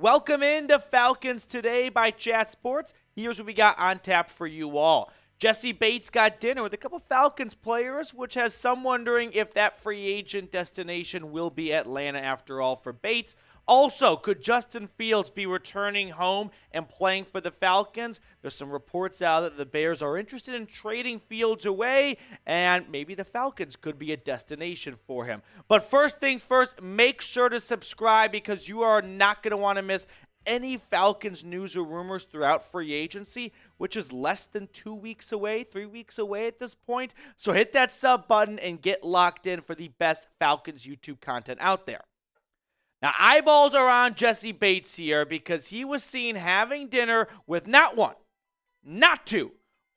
Welcome into Falcons Today by Chat Sports. Here's what we got on tap for you all. Jessie Bates got dinner with a couple Falcons players, which has some wondering if that free agent destination will be Atlanta after all for Bates. Also, could Justin Fields be returning home and playing for the Falcons? There's some reports out that the Bears are interested in trading Fields away, and maybe the Falcons could be a destination for him. But first things first, make sure to subscribe because you are not going to want to miss any Falcons news or rumors throughout free agency, which is less than 2 weeks away, 3 weeks away at this point. So hit that sub button and get locked in for the best Falcons YouTube content out there. Now, eyeballs are on Jessie Bates here because he was seen having dinner with not one, not two,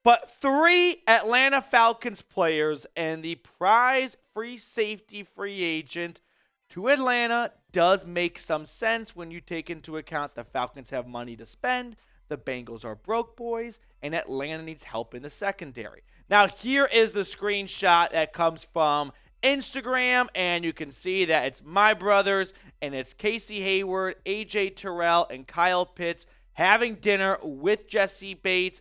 but 3 Atlanta Falcons players, and the prize free safety free agent to Atlanta does make some sense when you take into account the Falcons have money to spend, the Bengals are broke boys, and Atlanta needs help in the secondary. Now, here is the screenshot that comes from Instagram, and you can see that it's my brothers, and it's Casey Hayward, AJ Terrell, and Kyle Pitts having dinner with Jessie Bates.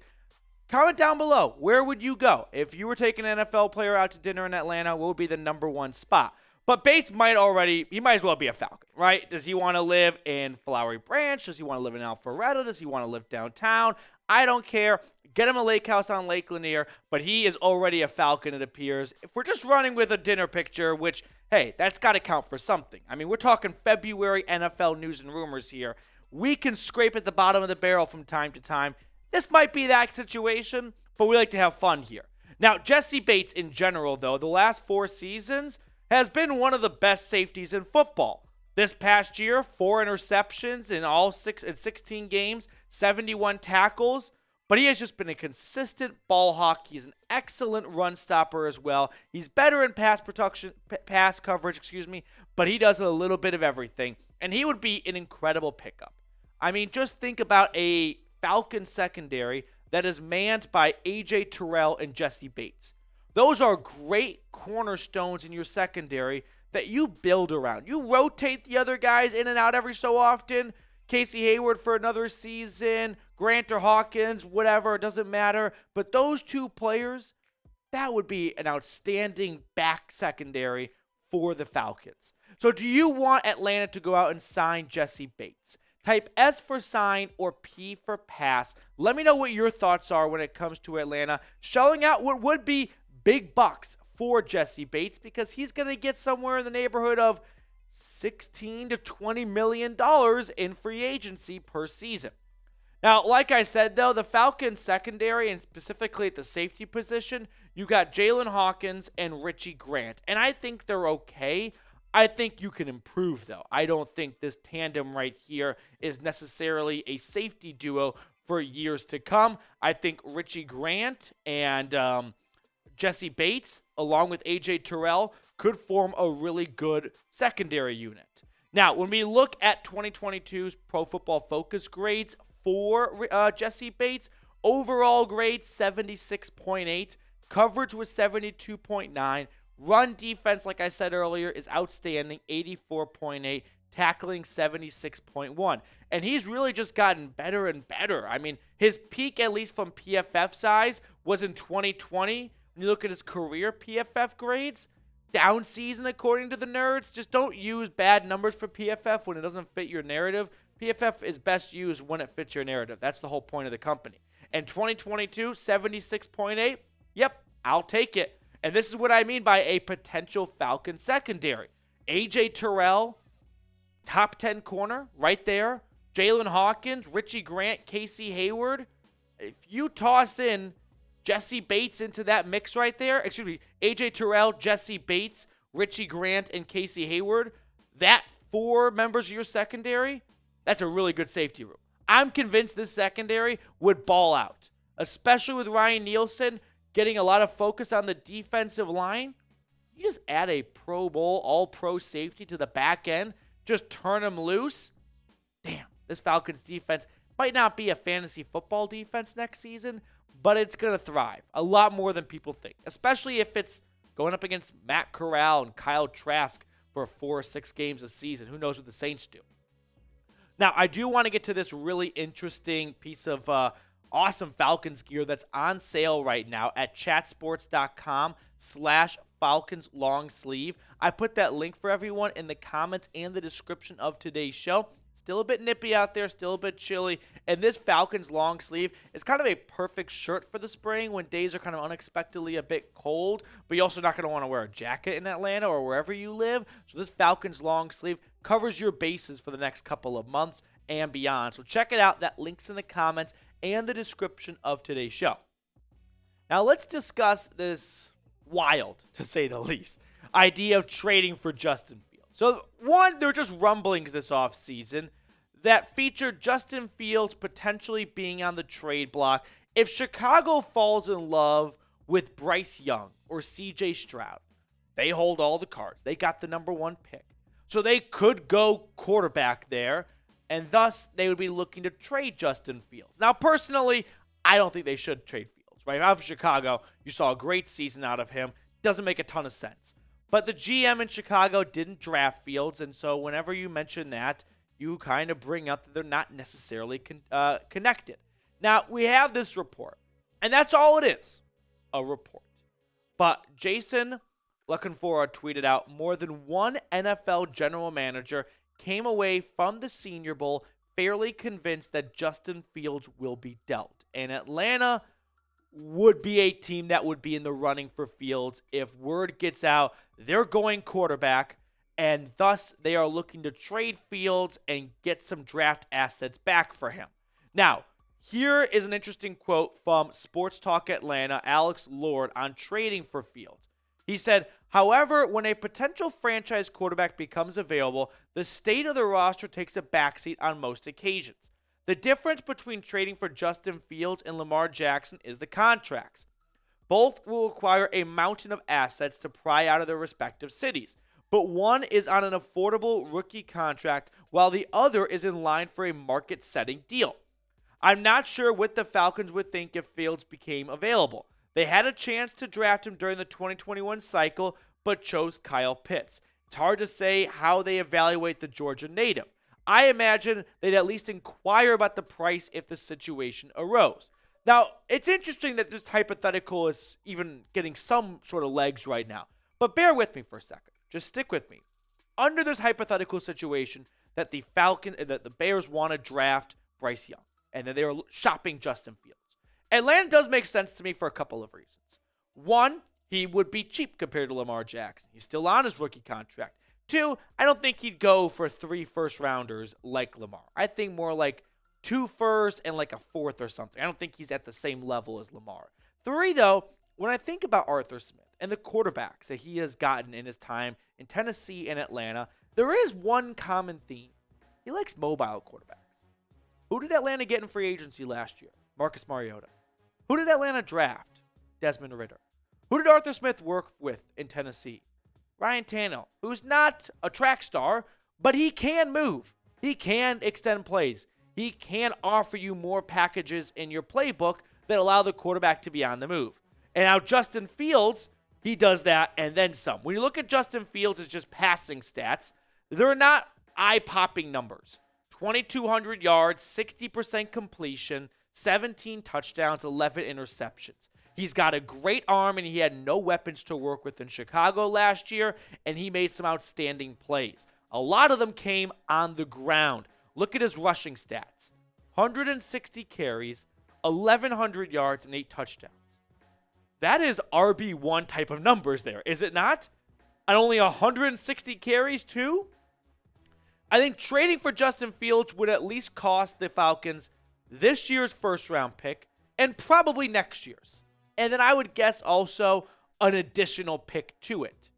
Comment down below, where would you go? If you were taking an NFL player out to dinner in Atlanta, what would be the number one spot? But Bates he might as well be a Falcon, right? Does he want to live in Flowery Branch? Does he want to live in Alpharetta? Does he want to live downtown? I don't care. Get him a lake house on Lake Lanier, but he is already a Falcon, it appears. If we're just running with a dinner picture, which, hey, that's got to count for something. I mean, we're talking February NFL news and rumors here. We can scrape at the bottom of the barrel from time to time. This might be that situation, but we like to have fun here. Now, Jessie Bates in general, though, the last 4 seasons has been one of the best safeties in football. This past year, 4 interceptions in 16 games, 71 tackles. But he has just been a consistent ball hawk. He's an excellent run stopper as well. He's better in pass coverage, but he does a little bit of everything. And he would be an incredible pickup. I mean, just think about a Falcon secondary that is manned by AJ Terrell and Jessie Bates. Those are great cornerstones in your secondary that you build around. You rotate the other guys in and out every so often. Casey Hayward for another season, Grant or Hawkins, whatever, it doesn't matter. But those 2 players, that would be an outstanding back secondary for the Falcons. So do you want Atlanta to go out and sign Jessie Bates? Type S for sign or P for pass. Let me know what your thoughts are when it comes to Atlanta shelling out what would be big bucks for Jessie Bates, because he's going to get somewhere in the neighborhood of $16 to $20 million in free agency per season. Now, like I said, though, the Falcons secondary, and specifically at the safety position, you got Jalen Hawkins and Richie Grant, and I think they're okay. I think you can improve, though. I don't think this tandem right here is necessarily a safety duo for years to come. I think Richie Grant and Jessie Bates, along with AJ Terrell, could form a really good secondary unit. Now, when we look at 2022's Pro Football Focus grades for Jessie Bates, overall grade 76.8, coverage was 72.9, run defense, like I said earlier, is outstanding, 84.8, tackling 76.1. And he's really just gotten better and better. I mean, his peak, at least from PFF size, was in 2020. When you look at his career PFF grades, down season according to the nerds. Just don't use bad numbers for PFF when it doesn't fit your narrative. PFF is best used when it fits your narrative. That's the whole point of the company. And 2022, 76.8. Yep, I'll take it. And this is what I mean by a potential Falcon secondary. AJ Terrell, top 10 corner, right there. Jalen Hawkins, Richie Grant, Casey Hayward. If you toss in Jessie Bates into that mix right there, AJ Terrell, Jessie Bates, Richie Grant, and Casey Hayward, that 4 members of your secondary, that's a really good safety room. I'm convinced this secondary would ball out, especially with Ryan Nielsen getting a lot of focus on the defensive line. You just add a Pro Bowl, all-pro safety to the back end, just turn them loose. Damn, this Falcons defense might not be a fantasy football defense next season, but it's going to thrive a lot more than people think, especially if it's going up against Matt Corral and Kyle Trask for 4 or 6 games a season. Who knows what the Saints do? Now, I do want to get to this really interesting piece of awesome Falcons gear that's on sale right now at chatsports.com/Falcons long sleeve. I put that link for everyone in the comments and the description of today's show. Still a bit nippy out there, still a bit chilly, and this Falcons long sleeve is kind of a perfect shirt for the spring when days are kind of unexpectedly a bit cold, but you're also not going to want to wear a jacket in Atlanta or wherever you live. So this Falcons long sleeve covers your bases for the next couple of months and beyond. So check it out. That link's in the comments and the description of today's show. Now let's discuss this wild, to say the least, idea of trading for Justin Fields. So, one, there were just rumblings this offseason that featured Justin Fields potentially being on the trade block if Chicago falls in love with Bryce Young or C.J. Stroud. They hold all the cards. They got the number 1 pick. So they could go quarterback there, and thus they would be looking to trade Justin Fields. Now, personally, I don't think they should trade Fields. Right? Out of Chicago, you saw a great season out of him. Doesn't make a ton of sense. But the GM in Chicago didn't draft Fields, and so whenever you mention that, you kind of bring up that they're not necessarily connected. Now, we have this report, and that's all it is, a report. But Jason La Confora tweeted out more than one NFL general manager came away from the Senior Bowl fairly convinced that Justin Fields will be dealt. And Atlanta would be a team that would be in the running for Fields if word gets out they're going quarterback, and thus they are looking to trade Fields and get some draft assets back for him. Now, here is an interesting quote from Sports Talk Atlanta, Alex Lord, on trading for Fields. He said, however, when a potential franchise quarterback becomes available, the state of the roster takes a backseat on most occasions. The difference between trading for Justin Fields and Lamar Jackson is the contracts. Both will require a mountain of assets to pry out of their respective cities, but one is on an affordable rookie contract while the other is in line for a market-setting deal. I'm not sure what the Falcons would think if Fields became available. They had a chance to draft him during the 2021 cycle, but chose Kyle Pitts. It's hard to say how they evaluate the Georgia native. I imagine they'd at least inquire about the price if the situation arose. Now, it's interesting that this hypothetical is even getting some sort of legs right now. But bear with me for a second. Just stick with me. Under this hypothetical situation that the Bears want to draft Bryce Young, and then they were shopping Justin Fields. Atlanta does make sense to me for a couple of reasons. One, he would be cheap compared to Lamar Jackson. He's still on his rookie contract. Two, I don't think he'd go for 3 first-rounders like Lamar. I think more like 2 firsts and like a 4th or something. I don't think he's at the same level as Lamar. 3, though, when I think about Arthur Smith and the quarterbacks that he has gotten in his time in Tennessee and Atlanta, there is one common theme. He likes mobile quarterbacks. Who did Atlanta get in free agency last year? Marcus Mariota. Who did Atlanta draft? Desmond Ridder. Who did Arthur Smith work with in Tennessee? Ryan Tannehill, who's not a track star, but he can move. He can extend plays. He can offer you more packages in your playbook that allow the quarterback to be on the move. And now Justin Fields, he does that and then some. When you look at Justin Fields as just passing stats, they're not eye-popping numbers. 2,200 yards, 60% completion, 17 touchdowns, 11 interceptions. He's got a great arm, and he had no weapons to work with in Chicago last year, and he made some outstanding plays. A lot of them came on the ground. Look at his rushing stats. 160 carries, 1,100 yards, and 8 touchdowns. That is RB1 type of numbers there, is it not? And only 160 carries, too? I think trading for Justin Fields would at least cost the Falcons this year's first-round pick and probably next year's. And then I would guess also an additional pick to it.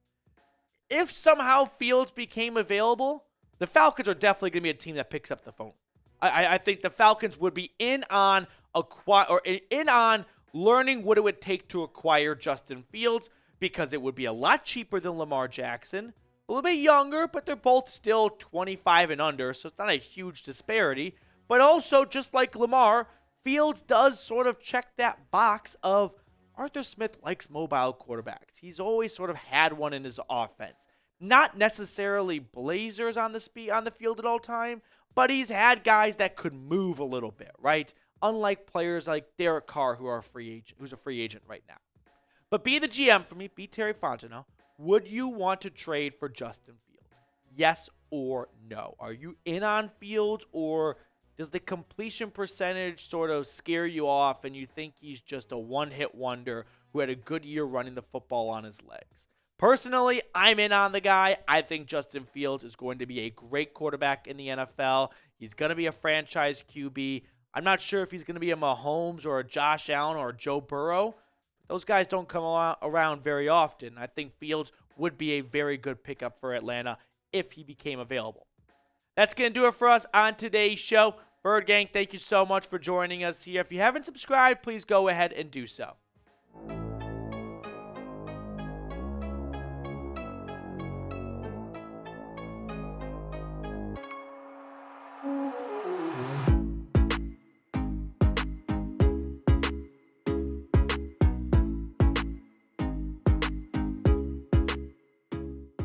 If somehow Fields became available, the Falcons are definitely going to be a team that picks up the phone. I think the Falcons would be in on learning what it would take to acquire Justin Fields because it would be a lot cheaper than Lamar Jackson. A little bit younger, but they're both still 25 and under, so it's not a huge disparity. But also, just like Lamar, Fields does sort of check that box of Arthur Smith likes mobile quarterbacks. He's always sort of had one in his offense. Not necessarily blazers on the field at all time, but he's had guys that could move a little bit, right? Unlike players like Derek Carr, who's a free agent right now. But be the GM for me, be Terry Fontenot. Would you want to trade for Justin Fields? Yes or no? Are you in on Fields, or does the completion percentage sort of scare you off and you think he's just a one-hit wonder who had a good year running the football on his legs? Personally, I'm in on the guy. I think Justin Fields is going to be a great quarterback in the NFL. He's going to be a franchise QB. I'm not sure if he's going to be a Mahomes or a Josh Allen or a Joe Burrow. Those guys don't come around very often. I think Fields would be a very good pickup for Atlanta if he became available. That's going to do it for us on today's show. Bird Gang, thank you so much for joining us here. If you haven't subscribed, please go ahead and do so.